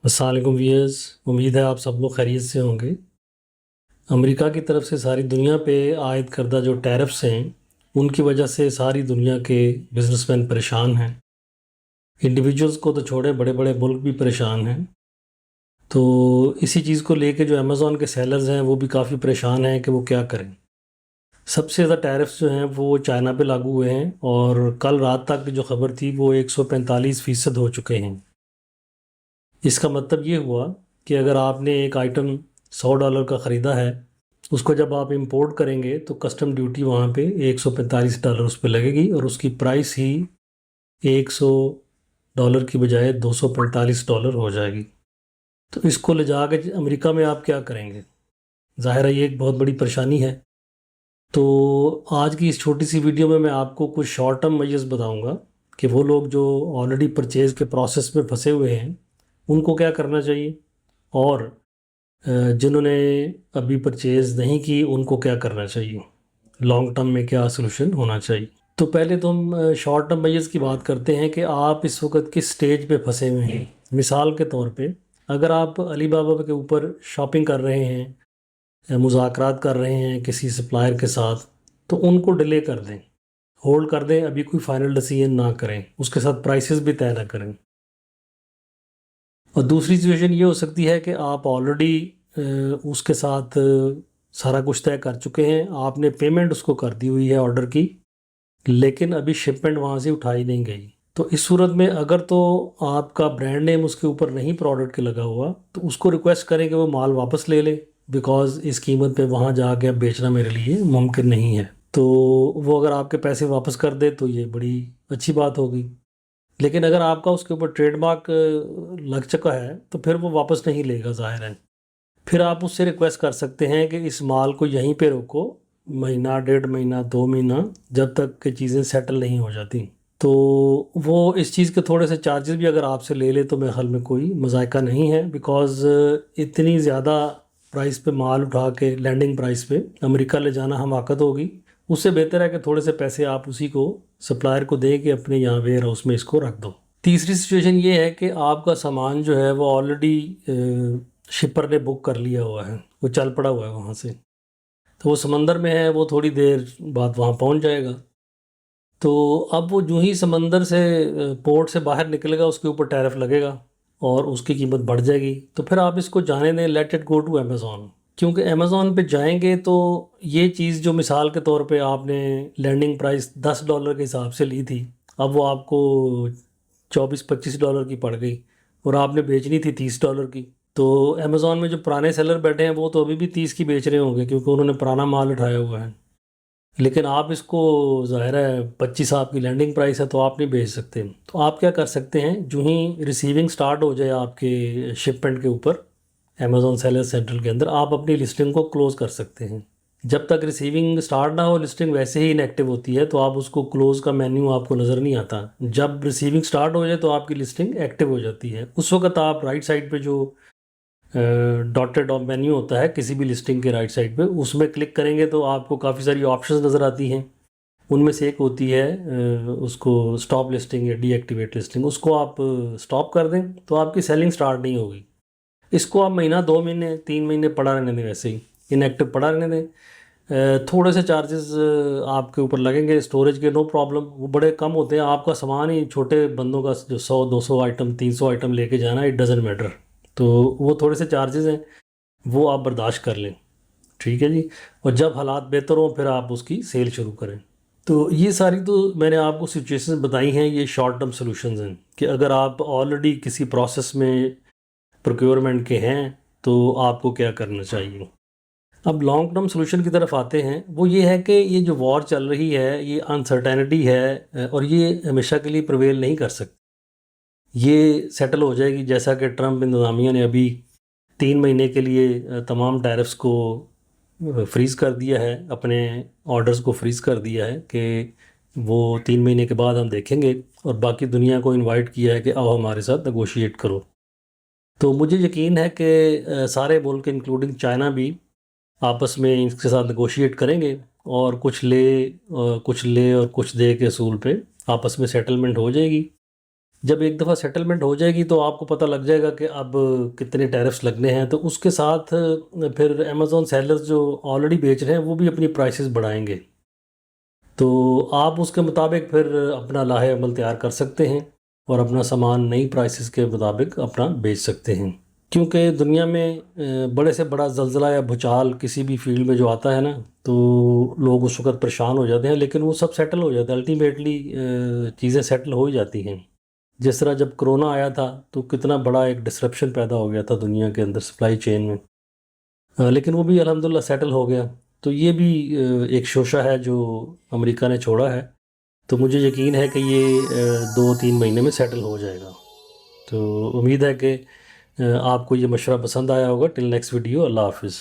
السلام علیکم ویئرز، امید ہے آپ سب لوگ خیریت سے ہوں گے۔ امریکہ کی طرف سے ساری دنیا پہ عائد کردہ جو ٹیرفس ہیں ان کی وجہ سے ساری دنیا کے بزنس مین پریشان ہیں۔ انڈیویجولز کو تو چھوڑے، بڑے بڑے ملک بھی پریشان ہیں۔ تو اسی چیز کو لے کے جو امیزون کے سیلرز ہیں وہ بھی کافی پریشان ہیں کہ وہ کیا کریں۔ سب سے زیادہ ٹیرفس جو ہیں وہ چائنا پہ لاگو ہوئے ہیں، اور کل رات تک جو خبر تھی وہ 145% ہو چکے ہیں۔ اس کا مطلب یہ ہوا کہ اگر آپ نے ایک آئٹم $100 کا خریدا ہے، اس کو جب آپ امپورٹ کریں گے تو کسٹم ڈیوٹی وہاں پہ $145 اس پہ لگے گی، اور اس کی پرائس ہی $100 کی بجائے $245 ہو جائے گی۔ تو اس کو لے جا کے امریکہ میں آپ کیا کریں گے؟ ظاہر ہے یہ ایک بہت بڑی پریشانی ہے۔ تو آج کی اس چھوٹی سی ویڈیو میں آپ کو کچھ شارٹ ٹرم میجرز بتاؤں گا کہ وہ لوگ جو آلریڈی پرچیز کے پروسیس میں پھنسے ہوئے ہیں ان کو کیا کرنا چاہیے، اور جنہوں نے ابھی پرچیز نہیں کی ان کو کیا کرنا چاہیے، لانگ ٹرم میں کیا سلوشن ہونا چاہیے۔ تو پہلے تو ہم شارٹ ٹرم میجرز کی بات کرتے ہیں کہ آپ اس وقت کس سٹیج پہ پھنسے ہوئے ہیں۔ مثال کے طور پہ اگر آپ علی بابا کے اوپر شاپنگ کر رہے ہیں، مذاکرات کر رہے ہیں کسی سپلائر کے ساتھ، تو ان کو ڈیلے کر دیں، ہولڈ کر دیں، ابھی کوئی فائنل ڈیسیژن نہ کریں، اس کے ساتھ پرائسز بھی طے نہ کریں۔ اور دوسری سچویشن یہ ہو سکتی ہے کہ آپ آلریڈی اس کے ساتھ سارا کچھ طے کر چکے ہیں، آپ نے پیمنٹ اس کو کر دی ہوئی ہے آرڈر کی، لیکن ابھی شپمنٹ وہاں سے اٹھائی نہیں گئی۔ تو اس صورت میں اگر تو آپ کا برانڈ نیم اس کے اوپر نہیں پروڈکٹ کے لگا ہوا تو اس کو ریکویسٹ کریں کہ وہ مال واپس لے لے، بیکاز اس قیمت پہ وہاں جا کے اب بیچنا میرے لیے ممکن نہیں ہے۔ تو وہ اگر آپ کے پیسے واپس کر دے تو یہ بڑی اچھی بات ہوگی۔ لیکن اگر آپ کا اس کے اوپر ٹریڈ مارک لگ چکا ہے تو پھر وہ واپس نہیں لے گا ظاہر ہے۔ پھر آپ اس سے ریکویسٹ کر سکتے ہیں کہ اس مال کو یہیں پہ روکو، مہینہ، 1.5 مہینہ، 2 مہینہ، جب تک کہ چیزیں سیٹل نہیں ہو جاتی۔ تو وہ اس چیز کے تھوڑے سے چارجز بھی اگر آپ سے لے لے تو میرے خیال میں کوئی مذائقہ نہیں ہے، بیکاز اتنی زیادہ پرائس پہ مال اٹھا کے لینڈنگ پرائس پہ امریکہ لے جانا حماقت ہوگی۔ اس سے بہتر ہے کہ تھوڑے سے پیسے آپ اسی کو سپلائر کو دیں کہ اپنے یہاں ویئر ہاؤس میں اس کو رکھ دو۔ تیسری سچویشن یہ ہے کہ آپ کا سامان جو ہے وہ آلریڈی شپر نے بک کر لیا ہوا ہے، وہ چل پڑا ہوا ہے وہاں سے، تو وہ سمندر میں ہے، وہ تھوڑی دیر بعد وہاں پہنچ جائے گا۔ تو اب وہ جو ہی سمندر سے پورٹ سے باہر نکلے گا اس کے اوپر ٹیرف لگے گا اور اس کی قیمت بڑھ جائے گی۔ تو پھر آپ اس کو جانے دیں، let it go to Amazon, کیونکہ امیزون پہ جائیں گے تو یہ چیز جو مثال کے طور پہ آپ نے لینڈنگ پرائس $10 کے حساب سے لی تھی، اب وہ آپ کو $24-25 کی پڑ گئی، اور آپ نے بیچنی تھی $30 کی۔ تو امیزون میں جو پرانے سیلر بیٹھے ہیں وہ تو ابھی بھی 30 کی بیچ رہے ہوں گے کیونکہ انہوں نے پرانا مال اٹھایا ہوا ہے، لیکن آپ اس کو ظاہر ہے 25 آپ کی لینڈنگ پرائس ہے تو آپ نہیں بیچ سکتے۔ تو آپ کیا کر سکتے ہیں، جو ہی ریسیونگ سٹارٹ ہو جائے آپ کے شپمنٹ کے اوپر امیزون سیلر سینٹرل کے اندر، آپ اپنی لسٹنگ کو کلوز کر سکتے ہیں۔ جب تک ریسیونگ سٹارٹ نہ ہو لسٹنگ ویسے ہی انیکٹیو ہوتی ہے، تو آپ اس کو کلوز کا مینیو آپ کو نظر نہیں آتا۔ جب ریسیونگ سٹارٹ ہو جائے تو آپ کی لسٹنگ ایکٹیو ہو جاتی ہے، اس وقت آپ رائٹ سائڈ پہ جو ڈاٹڈ مینیو ہوتا ہے کسی بھی لسٹنگ کے رائٹ سائڈ پہ، اس میں کلک کریں گے تو آپ کو کافی ساری آپشنز نظر آتی ہیں۔ ان میں سے ایک ہوتی ہے اس کو سٹاپ لسٹنگ یا ڈی ایکٹیویٹ لسٹنگ، اس کو آپ سٹاپ کر دیں تو آپ کی سیلنگ سٹارٹ نہیں ہوگی۔ اس کو آپ مہینہ، 2 مہینے، 3 مہینے پڑا رہنے دیں، ویسے ہی انیکٹیو پڑا رہنے دیں۔ تھوڑے سے چارجز آپ کے اوپر لگیں گے اسٹوریج کے، نو پرابلم، وہ بڑے کم ہوتے ہیں۔ آپ کا سامان ہی چھوٹے بندوں کا جو 100-200 آئٹم، 300 آئٹم لے کے جانا، اٹ ڈزنٹ میٹر، تو وہ تھوڑے سے چارجز ہیں، وہ آپ برداشت کر لیں، ٹھیک ہے جی۔ اور جب حالات بہتر ہوں پھر آپ اس کی سیل شروع کریں۔ تو یہ ساری تو میں نے آپ کو سچویشنز بتائی ہیں، یہ شارٹ ٹرم سلوشنز ہیں کہ اگر آپ آلریڈی کسی پروسیس میں پروکیورمنٹ کے ہیں تو آپ کو کیا کرنا چاہیے۔ اب لانگ ٹرم سلوشن کی طرف آتے ہیں، وہ یہ ہے کہ یہ جو وار چل رہی ہے، یہ انسرٹینٹی ہے اور یہ ہمیشہ کے لیے پریویل نہیں کر سکتی، یہ سیٹل ہو جائے گی، جیسا کہ ٹرمپ انتظامیہ نے ابھی 3 مہینے کے لیے تمام ٹیرفس کو فریز کر دیا ہے، اپنے آرڈرز کو فریز کر دیا ہے کہ وہ 3 مہینے کے بعد ہم دیکھیں گے، اور باقی دنیا کو انوائٹ کیا ہے کہ آؤ ہمارے ساتھ نیگوشیٹ کرو۔ تو مجھے یقین ہے کہ سارے ملک انکلوڈنگ چائنا بھی آپس میں اس کے ساتھ نیگوشیٹ کریں گے، اور کچھ لے اور کچھ دے کے اصول پہ آپس میں سیٹلمنٹ ہو جائے گی، جب ایک دفعہ سیٹلمنٹ ہو جائے گی تو آپ کو پتہ لگ جائے گا کہ اب کتنے ٹیرفس لگنے ہیں، تو اس کے ساتھ پھر امیزون سیلرز جو آلریڈی بیچ رہے ہیں وہ بھی اپنی پرائسز بڑھائیں گے، تو آپ اس کے مطابق پھر اپنا لاہے عمل تیار کر سکتے ہیں اور اپنا سامان نئی پرائسز کے مطابق اپنا بیچ سکتے ہیں، کیونکہ دنیا میں بڑے سے بڑا زلزلہ یا بھوچال کسی بھی فیلڈ میں جو آتا ہے نا، تو لوگ اس وقت پریشان ہو جاتے ہیں، لیکن وہ سب سیٹل ہو جاتا ہے، الٹیمیٹلی چیزیں سیٹل ہو ہی جاتی ہیں۔ جس طرح جب کرونا آیا تھا تو کتنا بڑا ایک ڈسرپشن پیدا ہو گیا تھا دنیا کے اندر سپلائی چین میں، لیکن وہ بھی الحمدللہ سیٹل ہو گیا۔ تو یہ بھی ایک شوشہ ہے جو امریکہ نے چھوڑا ہے، تو مجھے یقین ہے کہ یہ 2-3 مہینے میں سیٹل ہو جائے گا۔ تو امید ہے کہ آپ کو یہ مشورہ پسند آیا ہوگا۔ ٹل نیکسٹ ویڈیو، اللہ حافظ۔